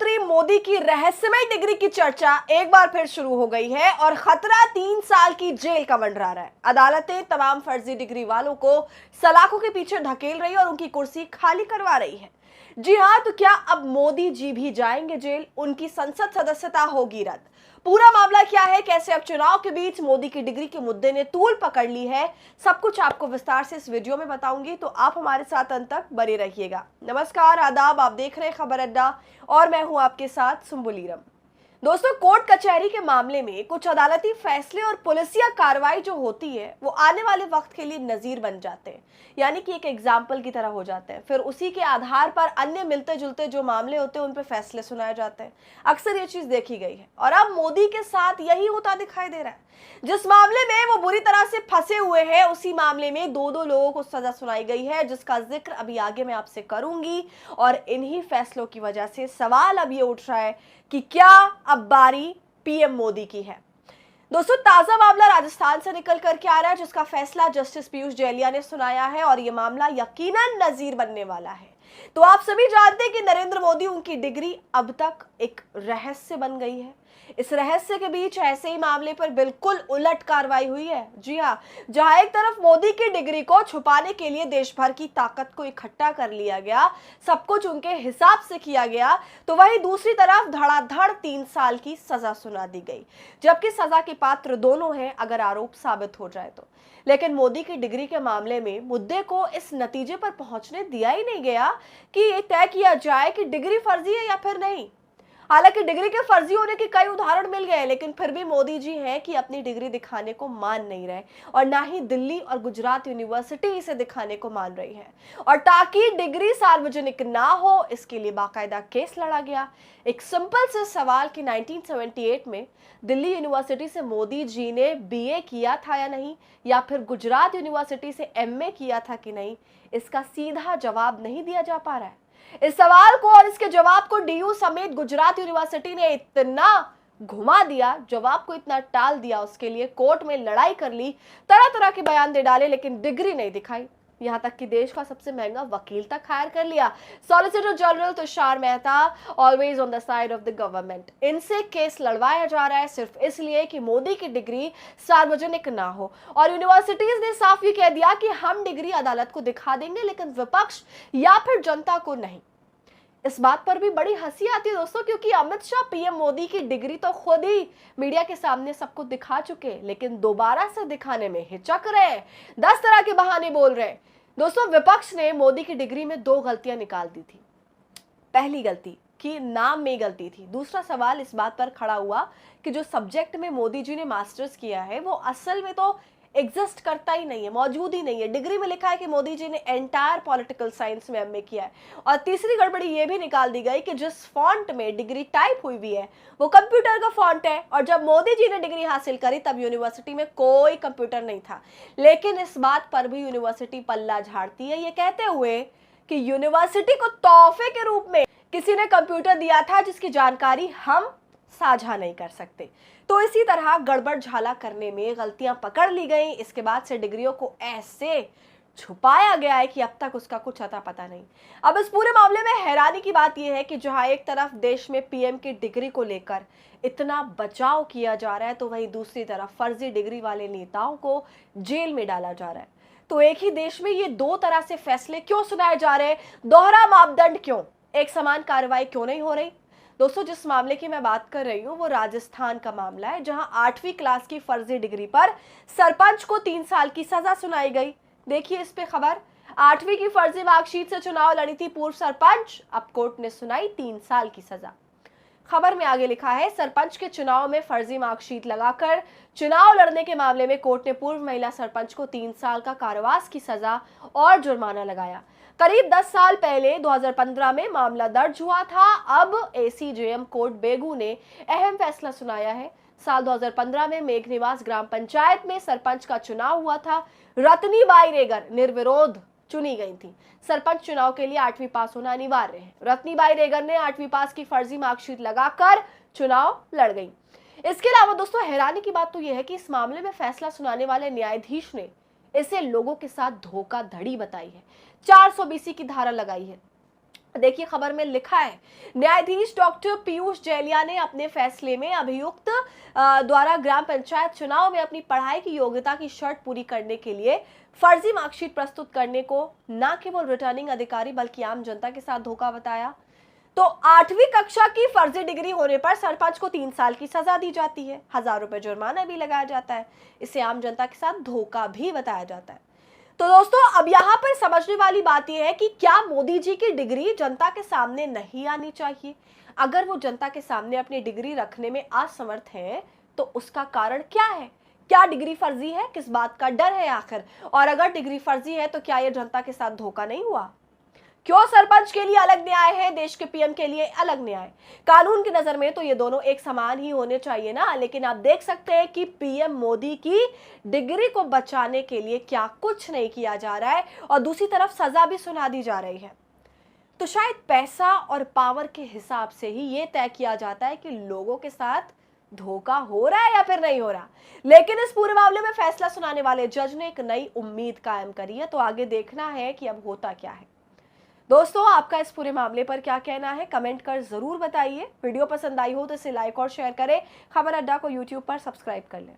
प्रधानमंत्री मोदी की रहस्यमय डिग्री की चर्चा एक बार फिर शुरू हो गई है और खतरा 3 साल की जेल का मंडरा रहा है। अदालतें तमाम फर्जी डिग्री वालों को सलाखों के पीछे ढकेल रही है और उनकी कुर्सी खाली करवा रही है। जी हां, तो क्या अब मोदी जी भी जाएंगे जेल? उनकी संसद सदस्यता होगी रद्द। पूरा मामला क्या है, कैसे अब चुनाव के बीच मोदी की डिग्री के मुद्दे ने तूल पकड़ ली है, सब कुछ आपको विस्तार से इस वीडियो में बताऊंगी, तो आप हमारे साथ अंत तक बने रहिएगा। नमस्कार, आदाब, आप देख रहे हैं खबर अड्डा और मैं हूं आपके साथ सुम्बुलीरम। दोस्तों, कोर्ट कचहरी के मामले में कुछ अदालती फैसले और पुलिसिया कार्रवाई जो होती है वो आने वाले वक्त के लिए नजीर बन जाते हैं, यानी कि एक एग्जाम्पल की तरह हो जाते हैं। फिर उसी के आधार पर अन्य मिलते जुलते जो मामले होते हैं उन पे फैसले सुनाए जाते हैं। अक्सर ये चीज देखी गई है और अब मोदी के साथ यही होता दिखाई दे रहा है। जिस मामले में वो बुरी तरह से फंसे हुए हैं उसी मामले में दो लोगों को सजा सुनाई गई है, जिसका जिक्र अभी आगे मैं आपसे करूंगी। और इन्हीं फैसलों की वजह से सवाल अब ये उठ रहा है कि क्या अब बारी पीएम मोदी की है। दोस्तों, ताजा मामला राजस्थान से निकल करके आ रहा है, जिसका फैसला जस्टिस पीयूष जैलिया ने सुनाया है और यह मामला यकीनन नजीर बनने वाला है। तो आप सभी जानते हैं कि नरेंद्र मोदी, उनकी डिग्री अब तक एक रहस्य बन गई है। इस रहस्य के बीच ऐसे ही मामले पर बिल्कुल उलट कार्रवाई हुई है। जी हाँ, जहां एक तरफ मोदी की डिग्री को छुपाने के लिए देश भर की ताकत को इकट्ठा कर लिया गया, सब कुछ उनके हिसाब से किया गया, तो वहीं दूसरी तरफ धड़ाधड़ 3 साल की सजा सुना दी गई, जबकि सजा के पात्र दोनों हैं अगर आरोप साबित हो जाए तो। लेकिन मोदी की डिग्री के मामले में मुद्दे को इस नतीजे पर पहुंचने दिया ही नहीं गया कि ये तय किया जाए कि डिग्री फर्जी है या फिर नहीं। हालांकि डिग्री के फर्जी होने के कई उदाहरण मिल गए, लेकिन फिर भी मोदी जी हैं कि अपनी डिग्री दिखाने को मान नहीं रहे और ना ही दिल्ली और गुजरात यूनिवर्सिटी इसे दिखाने को मान रही है। और ताकि डिग्री सार्वजनिक ना हो, इसके लिए बाकायदा केस लड़ा गया। एक सिंपल से सवाल कि 1978 में दिल्ली यूनिवर्सिटी से मोदी जी ने बीए किया था या नहीं, या फिर गुजरात यूनिवर्सिटी से एमए किया था कि नहीं, इसका सीधा जवाब नहीं दिया जा पा रहा है। इस सवाल को और इसके जवाब को डीयू समेत गुजरात यूनिवर्सिटी ने इतना घुमा दिया, जवाब को इतना टाल दिया, उसके लिए कोर्ट में लड़ाई कर ली, तरह तरह के बयान दे डाले, लेकिन डिग्री नहीं दिखाई। यहां तक कि देश का सबसे महंगा वकील तक हायर कर लिया, solicitor general Tushar Mehta, always on the side of the government. इनसे केस लड़वाया जा रहा है सिर्फ इसलिए कि मोदी की डिग्री सार्वजनिक ना हो। और यूनिवर्सिटीज ने साफ ये कह दिया कि हम डिग्री अदालत को दिखा देंगे, लेकिन विपक्ष या फिर जनता को नहीं। इस बात पर भी बड़ी हंसी आती है दोस्तों, क्योंकि अमित शाह पीएम मोदी की डिग्री तो खुद ही मीडिया के सामने सबको दिखा चुके, लेकिन दोबारा से दिखाने में हिचक रहे, 10 तरह के बहाने बोल रहे। दोस्तों, विपक्ष ने मोदी की डिग्री में 2 गलतियां निकाल दी थी। पहली गलती कि नाम में गलती थी। दूसरा सवाल इस बात पर खड़ा हुआ कि जो सब्जेक्ट में मोदी जी ने मास्टर्स किया है वो असल में तो एग्जिस्ट करता ही नहीं है, मौजूद ही नहीं है। डिग्री में लिखा है कि मोदी जी ने एंटायर पॉलिटिकल साइंस में एमए किया है। और तीसरी गड़बड़ी ये भी निकाल दी गई कि जिस फॉन्ट में डिग्री टाइप हुई हुई है वो कंप्यूटर का फॉन्ट है, और जब मोदी जी ने डिग्री हासिल करी तब यूनिवर्सिटी में कोई कंप्यूटर नहीं था। लेकिन इस बात पर भी यूनिवर्सिटी पल्ला झाड़ती है, ये कहते हुए कि यूनिवर्सिटी को तोहफे के रूप में किसी ने कंप्यूटर दिया था जिसकी जानकारी हम साझा नहीं कर सकते। तो इसी तरह गड़बड़ झाला करने में गलतियां पकड़ ली गई। इसके बाद से डिग्रियों को ऐसे छुपाया गया है कि अब तक उसका कुछ अता पता नहीं। अब इस पूरे मामले में हैरानी की बात यह है कि जहां एक तरफ देश में पीएम की डिग्री को लेकर इतना बचाव किया जा रहा है, तो वहीं दूसरी तरफ फर्जी डिग्री वाले नेताओं को जेल में डाला जा रहा है। तो एक ही देश में ये 2 तरह से फैसले क्यों सुनाए जा रहे हैं? दोहरा मापदंड क्यों? एक समान कार्रवाई क्यों नहीं हो रही? दोस्तों, जिस मामले की मैं बात कर रही हूँ वो राजस्थान का मामला है, जहां 8वीं क्लास की फर्जी डिग्री पर सरपंच को 3 साल की सजा सुनाई गई। देखिए इस पे खबर। 8वीं की फर्जी मार्कशीट से चुनाव लड़ी थी पूर्व सरपंच, अब कोर्ट ने सुनाई 3 साल की सजा। खबर में आगे लिखा है, सरपंच के चुनाव में फर्जी मार्कशीट लगाकर चुनाव लड़ने के मामले में कोर्ट ने पूर्व महिला सरपंच को 3 साल का कारावास की सजा और जुर्माना लगाया। करीब 10 साल पहले 2015 में मामला दर्ज हुआ था। अब एसीजेएम कोर्ट बेगू ने अहम फैसला सुनाया है। साल 2015 में मेघनिवास ग्राम पंचायत में सरपंच का चुनाव हुआ था। रत्नी बाई रेगर निर्विरोध चुनी गई थी। सरपंच चुनाव के लिए 8वीं पास होना अनिवार्य है। रत्नी बाई रेगर ने 8वीं पास की फर्जी मार्कशीट लगाकर चुनाव लड़ गई। इसके अलावा दोस्तों, हैरानी की बात तो यह है कि इस मामले में फैसला सुनाने वाले न्यायाधीश ने इसे लोगों के साथ धोखाधड़ी बताई है। 400 BC की धारा लगाई है। देखिए खबर में लिखा है, न्यायाधीश डॉक्टर पीयूष जैलिया ने अपने फैसले में अभियुक्त द्वारा ग्राम पंचायत चुनाव में अपनी पढ़ाई की योग्यता की शर्त पूरी करने के लिए फर्जी मार्कशीट प्रस्तुत करने को न केवल रिटर्निंग अधिकारी बल्कि आम जनता के साथ धोखा बताया। तो 8वीं कक्षा की फर्जी डिग्री होने पर सरपंच को 3 साल की सजा दी जाती है, 1000 रुपए जुर्माना भी लगाया जाता है। इसे आम जनता के साथ धोखा भी बताया जाता है। तो दोस्तों अब यहाँ पर समझने वाली बात यह है कि क्या मोदी जी की डिग्री जनता के सामने नहीं आनी चाहिए? अगर वो जनता के सामने अपनी डिग्री रखने में असमर्थ हैं, तो उसका कारण क्या है? क्या डिग्री फर्जी है? किस बात का डर है आखिर? और अगर डिग्री फर्जी है तो क्या ये जनता के साथ धोखा नहीं हुआ? क्यों सरपंच के लिए अलग न्याय है, देश के पीएम के लिए अलग न्याय? कानून की नजर में तो ये दोनों एक समान ही होने चाहिए ना, लेकिन आप देख सकते हैं कि पीएम मोदी की डिग्री को बचाने के लिए क्या कुछ नहीं किया जा रहा है और दूसरी तरफ सजा भी सुना दी जा रही है। तो शायद पैसा और पावर के हिसाब से ही ये तय किया जाता है कि लोगों के साथ धोखा हो रहा है या फिर नहीं हो रहा। लेकिन इस पूरे मामले में फैसला सुनाने वाले जज ने एक नई उम्मीद कायम करी है, तो आगे देखना है कि अब होता क्या है। दोस्तों आपका इस पूरे मामले पर क्या कहना है, कमेंट कर जरूर बताइए। वीडियो पसंद आई हो तो इसे लाइक और शेयर करें। खबर अड्डा को यूट्यूब पर सब्सक्राइब कर लें।